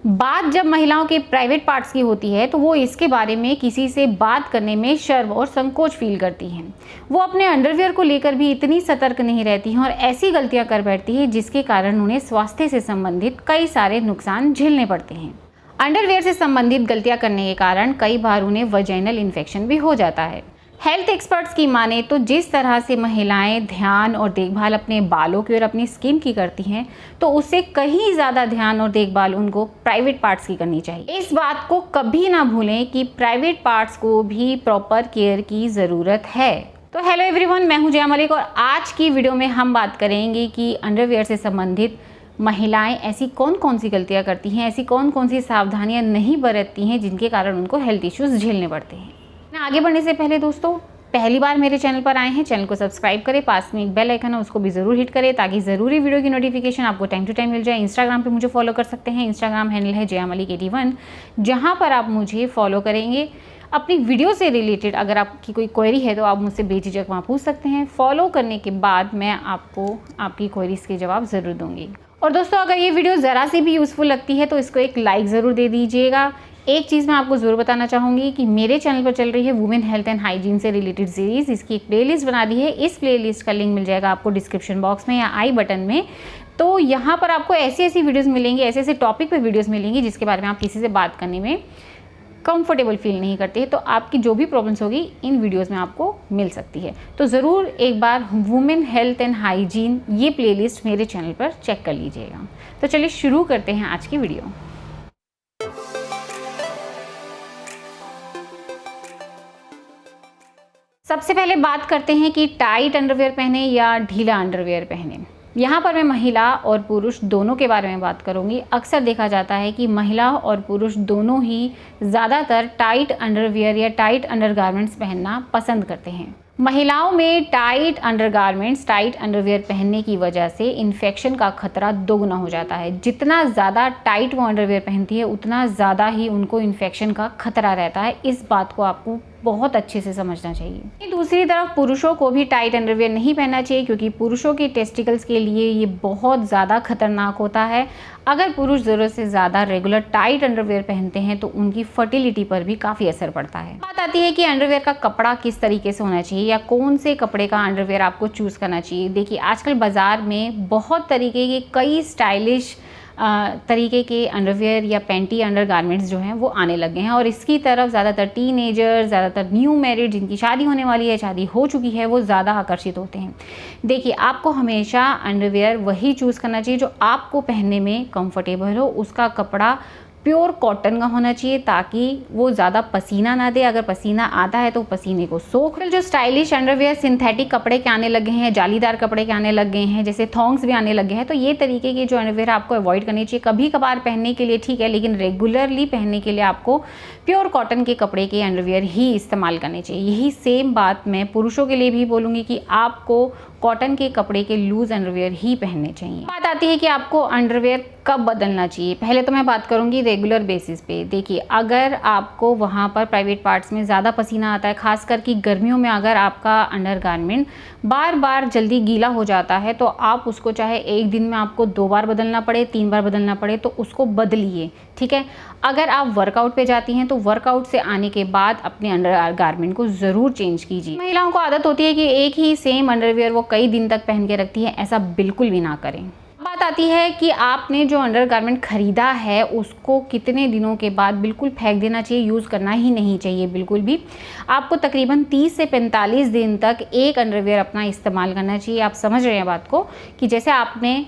बात जब महिलाओं के प्राइवेट पार्ट्स की होती है तो वो इसके बारे में किसी से बात करने में शर्म और संकोच फील करती हैं। वो अपने अंडरवियर को लेकर भी इतनी सतर्क नहीं रहती हैं और ऐसी गलतियां कर बैठती हैं जिसके कारण उन्हें स्वास्थ्य से संबंधित कई सारे नुकसान झेलने पड़ते हैं। अंडरवियर से संबंधित गलतियां करने के कारण कई बार उन्हें वजाइनल इन्फेक्शन भी हो जाता है। हेल्थ एक्सपर्ट्स की माने तो जिस तरह से महिलाएं ध्यान और देखभाल अपने बालों की और अपनी स्किन की करती हैं, तो उससे कहीं ज़्यादा ध्यान और देखभाल उनको प्राइवेट पार्ट्स की करनी चाहिए। इस बात को कभी ना भूलें कि प्राइवेट पार्ट्स को भी प्रॉपर केयर की ज़रूरत है। तो हेलो एवरीवन, मैं हूं जया मलिक और आज की वीडियो में हम बात करेंगे कि अंडरवियर से संबंधित महिलाएं ऐसी कौन कौन सी गलतियां करती हैं, ऐसी कौन कौन सी सावधानियां नहीं बरतती हैं जिनके कारण उनको हेल्थ इश्यूज़ झेलने पड़ते हैं। आगे बढ़ने से पहले दोस्तों, पहली बार मेरे चैनल पर आए हैं, चैनल को सब्सक्राइब करें, पास में एक बेल आइकन है उसको भी ज़रूर हिट करें ताकि ज़रूरी वीडियो की नोटिफिकेशन आपको टाइम टू टाइम मिल जाए। इंस्टाग्राम पे मुझे फॉलो कर सकते हैं, इंस्टाग्राम हैंडल है jayamalik81, जहां पर आप मुझे फॉलो करेंगे। अपनी वीडियो से रिलेटेड अगर आपकी कोई क्वेरी है तो आप मुझसे बेझिझक वहाँ पूछ सकते हैं। फॉलो करने के बाद मैं आपको आपकी क्वेरीज़ के जवाब ज़रूर दूँगी। और दोस्तों, अगर ये वीडियो ज़रा सी भी यूज़फुल लगती है तो इसको एक लाइक ज़रूर दे दीजिएगा। एक चीज़ मैं आपको ज़रूर बताना चाहूँगी कि मेरे चैनल पर चल रही है वुमेन हेल्थ एंड हाइजीन से रिलेटेड सीरीज़, इसकी एक प्लेलिस्ट बना दी है। इस प्लेलिस्ट का लिंक मिल जाएगा आपको डिस्क्रिप्शन बॉक्स में या आई बटन में। तो यहाँ पर आपको ऐसी वीडियोज़ मिलेंगी, ऐसे टॉपिक पे वीडियोज़ मिलेंगी जिसके बारे में आप किसी से बात करने में कंफर्टेबल फील नहीं करते हैं। तो आपकी जो भी प्रॉब्लम्स होगी इन वीडियोस में आपको मिल सकती है। तो ज़रूर एक बार वुमेन हेल्थ एंड हाइजीन ये प्लेलिस्ट मेरे चैनल पर चेक कर लीजिएगा। तो चलिए शुरू करते हैं आज की वीडियो। सबसे पहले बात करते हैं कि टाइट अंडरवियर पहने या ढीला अंडरवियर पहने। यहाँ पर मैं महिला और पुरुष दोनों के बारे में बात करूँगी। अक्सर देखा जाता है कि महिला और पुरुष दोनों ही ज़्यादातर टाइट अंडरवियर या टाइट अंडरगारमेंट्स पहनना पसंद करते हैं। महिलाओं में टाइट अंडरगारमेंट्स, टाइट अंडरवियर पहनने की वजह से इन्फेक्शन का खतरा दोगुना हो जाता है। जितना ज़्यादा टाइट वो अंडरवियर पहनती है उतना ज़्यादा ही उनको इन्फेक्शन का खतरा रहता है। इस बात को आपको बहुत अच्छे से समझना चाहिए। दूसरी तरफ पुरुषों को भी टाइट अंडरवियर नहीं पहनना चाहिए क्योंकि पुरुषों के टेस्टिकल्स के लिए ये बहुत ज़्यादा खतरनाक होता है। अगर पुरुष ज़रूरत से ज़्यादा रेगुलर टाइट अंडरवियर पहनते हैं तो उनकी फर्टिलिटी पर भी काफ़ी असर पड़ता है। बात आती है कि अंडरवियर का कपड़ा किस तरीके से होना चाहिए या कौन से कपड़े का अंडरवियर आपको चूज़ करना चाहिए। देखिए, आजकल बाज़ार में बहुत तरीके के कई स्टाइलिश तरीके के अंडरवियर या पैंटी अंडरगारमेंट्स जो हैं वो आने लगे हैं और इसकी तरफ ज़्यादातर टीनेजर, ज़्यादातर न्यू मैरिड जिनकी शादी होने वाली है, शादी हो चुकी है, वो ज़्यादा आकर्षित होते हैं। देखिए, आपको हमेशा अंडरवियर वही चूज़ करना चाहिए जो आपको पहनने में कंफर्टेबल हो। उसका कपड़ा प्योर कॉटन का होना चाहिए ताकि वो ज़्यादा पसीना ना दे। अगर पसीना आता है तो पसीने को सोख। जो स्टाइलिश अंडरवियर सिंथेटिक कपड़े के आने लगे हैं, जालीदार कपड़े के आने लग गए हैं, जैसे थॉन्ग्स भी आने लगे हैं, तो ये तरीके के जो अंडरवियर आपको अवॉइड करनी चाहिए। कभी कभार पहनने के लिए ठीक है, लेकिन रेगुलरली पहनने के लिए आपको प्योर कॉटन के कपड़े के अंडरवियर ही इस्तेमाल करने चाहिए। यही सेम बात मैं पुरुषों के लिए भी बोलूँगी कि आपको कॉटन के कपड़े के लूज अंडरवियर ही पहनने चाहिए। बात आती है कि आपको अंडरवियर कब बदलना चाहिए। पहले तो मैं बात करूंगी रेगुलर बेसिस पे। देखिए, अगर आपको वहाँ पर प्राइवेट पार्ट्स में ज़्यादा पसीना आता है, खासकर कि गर्मियों में अगर आपका अंडरगारमेंट बार बार जल्दी गीला हो जाता है तो आप उसको चाहे एक दिन में आपको 2 बार बदलना पड़े, 3 बार बदलना पड़े, तो उसको बदलिए, ठीक है। अगर आप वर्कआउट पे जाती हैं तो वर्कआउट से आने के बाद अपने अंडरगारमेंट को ज़रूर चेंज कीजिए। महिलाओं को आदत होती है कि एक ही सेम अंडरवियर वो कई दिन तक पहन के रखती है, ऐसा बिल्कुल भी ना करें। बात आती है कि आपने जो अंडरगारमेंट खरीदा है उसको कितने दिनों के बाद बिल्कुल फेंक देना चाहिए, यूज़ करना ही नहीं चाहिए बिल्कुल भी। आपको तकरीबन 30 से 45 दिन तक एक अंडरवियर अपना इस्तेमाल करना चाहिए। आप समझ रहे हैं बात को कि जैसे आपने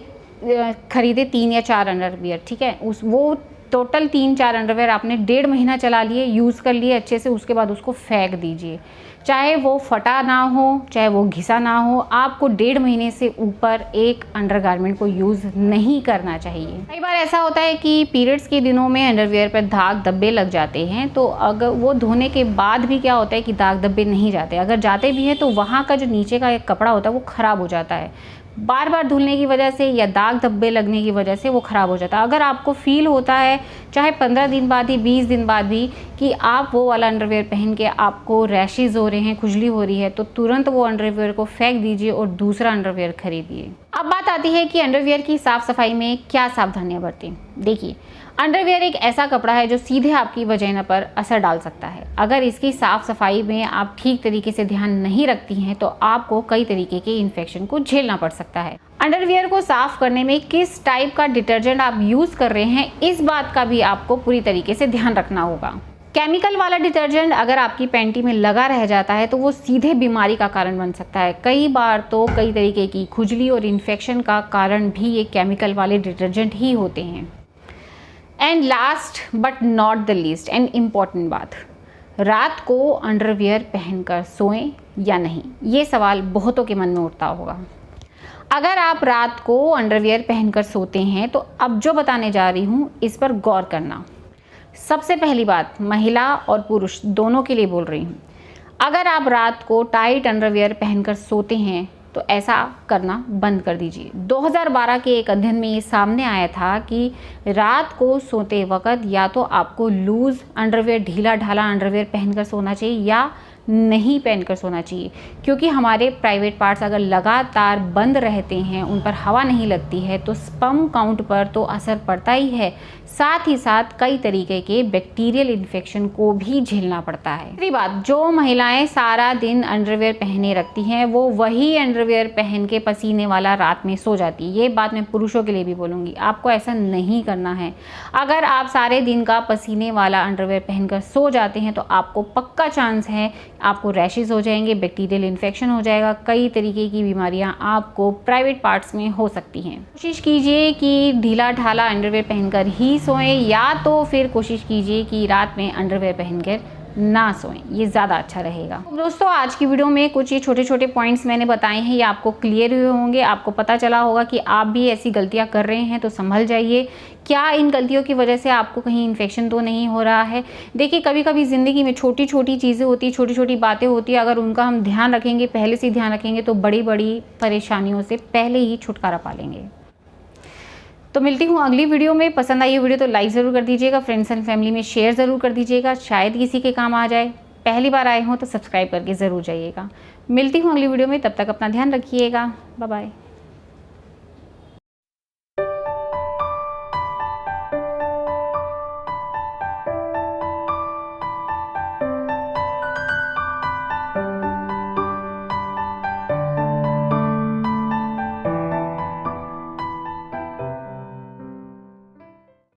खरीदे 3 या 4 अंडरवियर, ठीक है, वो टोटल 3-4 अंडरवियर आपने 1.5 महीना चला लिए, यूज़ कर लिए अच्छे से, उसके बाद उसको फेंक दीजिए। चाहे वो फटा ना हो, चाहे वो घिसा ना हो, आपको 1.5 महीने से ऊपर एक अंडरगारमेंट को यूज़ नहीं करना चाहिए। कई बार ऐसा होता है कि पीरियड्स के दिनों में अंडरवियर पर दाग धब्बे लग जाते हैं, तो अगर वो धोने के बाद भी क्या होता है कि दाग धब्बे नहीं जाते। अगर जाते भी हैं तो वहाँ का जो नीचे का एक कपड़ा होता है वो ख़राब हो जाता है। बार बार धुलने की वजह से या दाग धब्बे लगने की वजह से वो ख़राब हो जाता है। अगर आपको फील होता है चाहे 15 दिन बाद ही, 20 दिन बाद भी, कि आप वो वाला अंडरवियर पहन के आपको रैशेज़ हो रहे हैं, खुजली हो रही है, तो तुरंत वो अंडरवियर को फेंक दीजिए और दूसरा अंडरवियर खरीदिए। अब बात आती है कि अंडरवियर की साफ़ सफाई में क्या सावधानियाँ बरतें। देखिए, अंडरवियर एक ऐसा कपड़ा है जो सीधे आपकी वजाइना पर असर डाल सकता है। अगर इसकी साफ सफाई में आप ठीक तरीके से ध्यान नहीं रखती हैं तो आपको कई तरीके के इन्फेक्शन को झेलना पड़ सकता है। अंडरवियर को साफ करने में किस टाइप का डिटर्जेंट आप यूज़ कर रहे हैं, इस बात का भी आपको पूरी तरीके से ध्यान रखना होगा। केमिकल वाला डिटर्जेंट अगर आपकी पैंटी में लगा रह जाता है तो वो सीधे बीमारी का कारण बन सकता है। कई बार तो कई तरीके की खुजली और इन्फेक्शन का कारण भी ये केमिकल वाले डिटर्जेंट ही होते हैं। And last but not the least and important बात, रात को अंडरवियर पहनकर सोएं या नहीं, ये सवाल बहुतों के मन में उठता होगा। अगर आप रात को अंडरवियर पहनकर सोते हैं तो अब जो बताने जा रही हूँ इस पर गौर करना। सबसे पहली बात महिला और पुरुष दोनों के लिए बोल रही हूँ, अगर आप रात को टाइट अंडरवियर पहनकर सोते हैं तो ऐसा करना बंद कर दीजिए। 2012 के एक अध्ययन में ये सामने आया था कि रात को सोते वक्त या तो आपको लूज़ अंडरवियर, ढीला ढाला अंडरवियर पहनकर सोना चाहिए या नहीं पहनकर सोना चाहिए, क्योंकि हमारे प्राइवेट पार्ट्स अगर लगातार बंद रहते हैं, उन पर हवा नहीं लगती है तो स्पर्म काउंट पर तो असर पड़ता ही है, साथ ही साथ कई तरीके के बैक्टीरियल इन्फेक्शन को भी झेलना पड़ता है। दूसरी बात, जो महिलाएं सारा दिन अंडरवियर पहने रखती हैं वो वही अंडरवियर पहन के पसीने वाला रात में सो जाती है। ये बात मैं पुरुषों के लिए भी बोलूँगी, आपको ऐसा नहीं करना है। अगर आप सारे दिन का पसीने वाला अंडरवियर पहनकर सो जाते हैं तो आपको पक्का चांस है आपको रैशेज हो जाएंगे, बैक्टीरियल इन्फेक्शन हो जाएगा, कई तरीके की बीमारियां आपको प्राइवेट पार्ट्स में हो सकती हैं। कोशिश कीजिए कि ढीला ढाला अंडरवियर पहनकर ही सोएं या तो फिर कोशिश कीजिए कि रात में अंडरवियर पहनकर ना सोएं, ये ज़्यादा अच्छा रहेगा। दोस्तों, आज की वीडियो में कुछ ये छोटे छोटे पॉइंट्स मैंने बताए हैं, ये आपको क्लियर हुए होंगे। आपको पता चला होगा कि आप भी ऐसी गलतियां कर रहे हैं तो संभल जाइए। क्या इन गलतियों की वजह से आपको कहीं इन्फेक्शन तो नहीं हो रहा है? देखिए, कभी कभी ज़िंदगी में छोटी छोटी चीज़ें होती हैं, छोटी छोटी बातें होती हैं, अगर उनका हम ध्यान रखेंगे, पहले से ध्यान रखेंगे तो बड़ी बड़ी परेशानियों से पहले ही छुटकारा पा लेंगे। तो मिलती हूँ अगली वीडियो में। पसंद आई वीडियो तो लाइक ज़रूर कर दीजिएगा, फ्रेंड्स एंड फैमिली में शेयर ज़रूर कर दीजिएगा, शायद किसी के काम आ जाए। पहली बार आए हों तो सब्सक्राइब करके ज़रूर जाइएगा। मिलती हूँ अगली वीडियो में, तब तक अपना ध्यान रखिएगा। Bye bye.